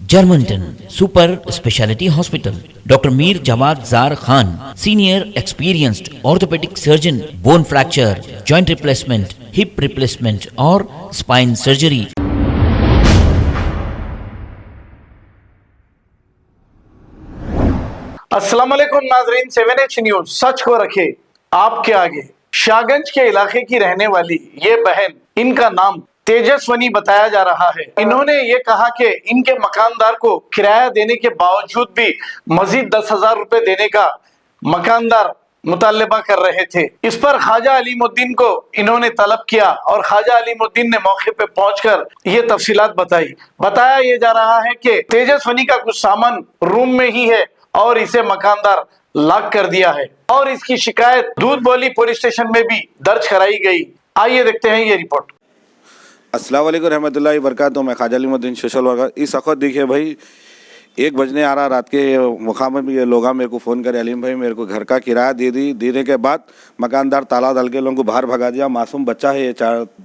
Germanton super speciality hospital, doctor Mir Jawad Jar Khan, senior experienced orthopaedic surgeon, bone fracture, joint replacement, hip replacement और spine surgery. अस्सलाम वालेकुम नाजरीन, 7H news सच को रखे आपके आगे। शाहगंज के इलाके की रहने वाली ये बहन, इनका नाम तेजस्वनी बताया जा रहा है। इन्होंने ये कहा कि इनके मकानदार को किराया देने के बावजूद भी मजीद 10,000 रुपए देने का मकानदार मुतालबा कर रहे थे। इस पर ख्वाजा अलीमुद्दीन को इन्होंने तलब किया और ख्वाजा अलीमुद्दीन ने मौके पे पहुंचकर ये तफसीलात बताई। बताया ये जा रहा है कि तेजस्वनी का कुछ सामान रूम में ही है और इसे मकानदार लॉक कर दिया है और इसकी शिकायत दूध बोली पुलिस स्टेशन में भी दर्ज कराई गई। आइए देखते हैं ये रिपोर्ट। अस्सलाम वालेकुम रहमतुल्लाहि वबरकातुहू। मैं ख्वाजा अलीमुद्दीन सोशल वर्कर। इस वक्त देखिए भाई 1 बजने आ रहा रात के मुकाम में ये लोग मेरे को फ़ोन करे, अलीम भाई मेरे को घर का किराया देने के बाद मकानदार ताला डाल के लोगों को बाहर भगा दिया। मासूम बच्चा है ये,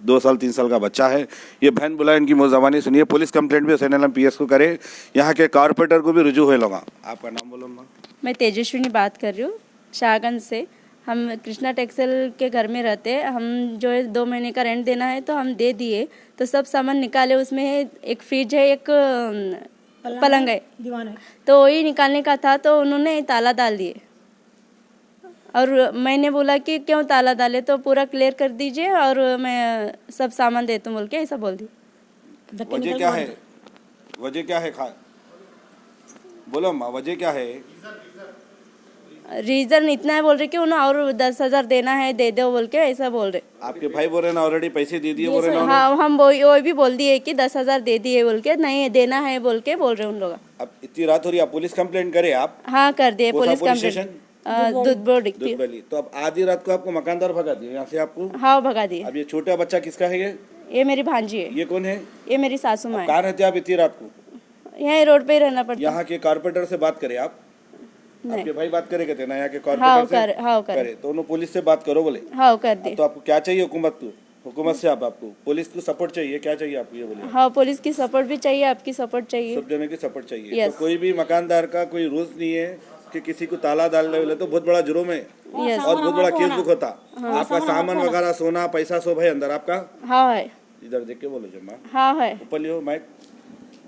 2 साल 3 साल का बच्चा है। ये बहन बुलाए, इनकी मुज़बानी सुनिए। पुलिस कंप्लेंट भी SNLM PS को करे, यहाँ के कारपोरेटर को भी रुजू हुए लोग। आपका नाम बोलो माँ। मैं तेजस्विनी बात कर रही हूँ शाहगंज से। हम कृष्णा टेक्सटाइल के घर में रहते हैं। हम जो है 2 महीने का रेंट देना है तो हम दे दिए, तो सब सामान निकाले। उसमें एक फ्रिज है, एक पलंग है, दीवान है, तो वही निकालने का था तो उन्होंने ताला डाल दिए। और मैंने बोला कि क्यों ताला डाले, तो पूरा क्लियर कर दीजिए और मैं सब सामान देता हूँ बोल के ऐसा बोल दी। वजह क्या है? वजह क्या है? बोलो माँ, वजह क्या है? रीजन इतना है बोल रहे कि उन्हें और 10,000 देना है, दे दो बोल के ऐसा बोल रहे। आपके भाई बोल रहे ना ऑलरेडी पैसे दे दिए बोल रहे ना? हाँ, हम वो भी बोल दिए कि 10,000 दे दिए बोल के, नहीं देना है बोल के बोल रहे उन लोग। अब इतनी रात हो रही है, आप पुलिस कंप्लेंट करे आप? हाँ कर दिए पुलिस कंप्लेंट, दूधबोड़ी। तो अब आधी रात को आपको मकानदार भगा दिए यहाँ से आपको? हाँ भगा दिए। अब ये छोटा बच्चा किसका है? ये मेरी भांजी है। ये कौन है? ये मेरी सासू माँ है। कहाँ रहते आप इतनी रात को? यहाँ रोड पे ही रहना पड़ता। यहाँ के कारपोरेटर से बात करे आप? आपके भाई बात करे कहते ना यहाँ के हाँ कारपोरेटर कर, हाँ करे तो उन्होंने पुलिस से बात करो बोले। हाँ कर दे। तो आपको क्या चाहिए हुकूमत से? आपको पुलिस को सपोर्ट चाहिए? क्या चाहिए आपको ये बोले? हाँ पुलिस की सपोर्ट भी चाहिए, आपकी सपोर्ट चाहिए, सब जने की सपोर्ट चाहिए। Yes. तो कोई भी मकानदार का कोई रूल्स नहीं है कि किसी को ताला डालने वाले तो बहुत बड़ा जुर्म है और बहुत बड़ा केस बुक होता। आपका सामान वगैरह, सोना पैसा सब है अंदर आपका? हाँ है। इधर देख के बोलो जम्मा। हाँ है। ऊपर लियो माइक।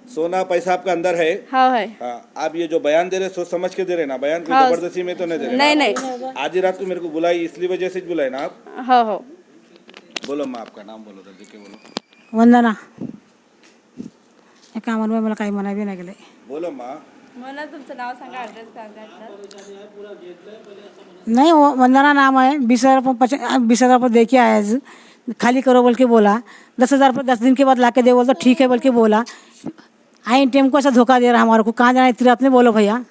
सोना पैसा आपका अंदर है? हाँ है। हाँ, आप ये जो बयान दे रहे सोच समझ के दे रहे ना? बयान कोई जबरदस्ती में तो नहीं दे रहे? नहीं नहीं, आधी रात को मेरे को बुलाई इसलिए वजह से बुलाए ना आप? हाँ हाँ। बोलो माँ, आपका नाम बोलो, देख के बोलो। वंदना कामन में मला काही म्हणा बी नाही गेले। बोलो माँ। मला तुमचं नाव सांगा, ॲड्रेस सांगा। नहीं वो वंदना नाम है। 20,000 रुपये दे के आया आज, खाली करो बोल के बोला। 10,000 रुपये 10 दिन के बाद ला के दे बोल तो ठीक है बोल के बोला। आई टेम को ऐसा धोखा दे रहा हमारे को। कहाँ जाना है इतनी रात में? बोलो भैया।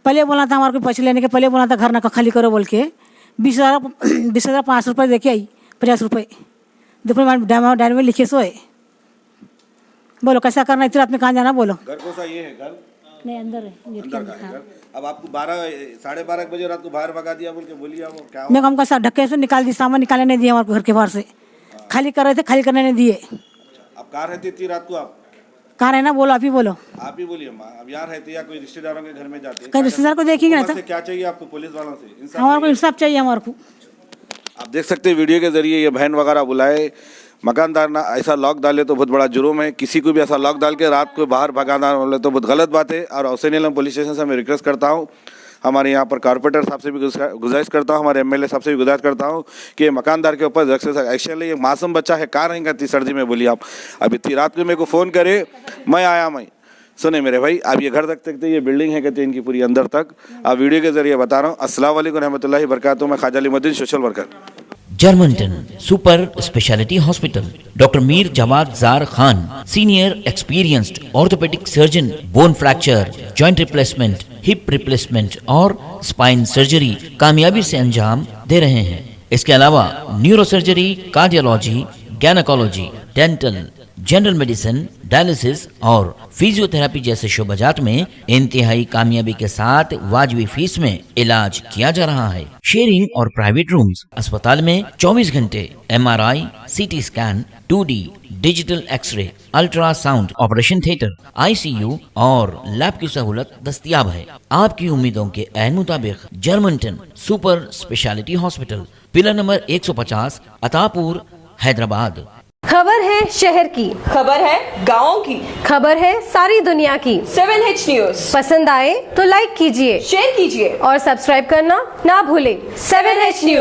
पहले बोला था हमारे को पैसे लेने के, पहले बोला था घर ना खाली करो बोल के। 20,000 500 रुपये दे के आई, 50 रुपये दोपहर डायरी में लिखे सोए। बोलो कैसा करना इतनी रात में? कहाँ जाना बोलो? घर कौन सा ये है? घर नहीं अंदर है, अंदर का है घर। अब आपको 12 बजे रात को बाहर भगा दिया बोल के बोलिए वो क्या? मैं हमका सा ढक्के से निकाल दी, सामान निकालने नहीं दिए हमारे को घर के बाहर से। खाली कर रहे थे, खाली करने नहीं दिए। अब कहाँ रहती इतनी रात को आप? कहाँ रहना बोलो, आप ही बोलो। आप ही बोलिए माँ। अब यहाँ रहते या कोई रिश्तेदारों के घर में जाते? कहीं रिश्तेदार को देखेंगे ना सर? क्या चाहिए आपको पुलिस वालों से? इंसाफ हमारे को चाहिए? इंसाफ चाहिए हमारे को। आप देख सकते हैं वीडियो के जरिए ये बहन वगैरह बुलाए। मकानदार ना ऐसा लॉक डाले तो बहुत बड़ा जुर्म है। किसी को भी ऐसा लॉक डाल के रात को बाहर भगाना बोले तो बहुत गलत बात है। और SNLM पुलिस स्टेशन से मैं रिक्वेस्ट करता हूँ, हमारे यहाँ पर कारपोरेटर साहब से भी गुजारिश करता हूँ, हमारे MLA साहब से भी गुजारिश करता हूँ कि मकानदार के ऊपर सख्त से एक्शन ले। मासूम बच्चा है, कहाँ रहेंगे इतनी सर्दी में? बोलिए आप। अब इतनी रात को मेरे को फ़ोन करे, मैं आया। मैं सुने मेरे भाई, आप ये घर तक देखते, ये बिल्डिंग है कहते हैं इनकी पूरी अंदर तक। आप वीडियो के जरिए बता रहा हूँ। अस्सलाम वालेकुम रहमतुल्लाहि वबरकातुहू। मैं Khwaja Alimuddin social worker. Germanton super speciality hospital, doctor Mir Jawad Jar Khan, senior experienced orthopaedic surgeon, bone fracture, joint replacement, hip replacement और स्पाइन सर्जरी कामयाबी से अंजाम दे रहे हैं। इसके अलावा neuro surgery, cardiology, gynaecology, dental, general medicine, dialysis और फिजियोथेरेपी जैसे शोबाजात में इंतहाई कामयाबी के साथ वाजबी फीस में इलाज किया जा रहा है। शेयरिंग और प्राइवेट रूम्स। अस्पताल में 24 घंटे MRI, CT scan, 2D digital x ray, ultrasound, operation theatre, ICU और लैब की सहूलत दस्तयाब है। आपकी उम्मीदों के ऐन मुताबिक Germanton super speciality hospital, pillar number 150, Attapur, Hyderabad. खबर है शहर की, खबर है गाँव की, खबर है सारी दुनिया की। 7H न्यूज पसंद आए तो लाइक कीजिए, शेयर कीजिए और सब्सक्राइब करना ना भूलें। 7H news.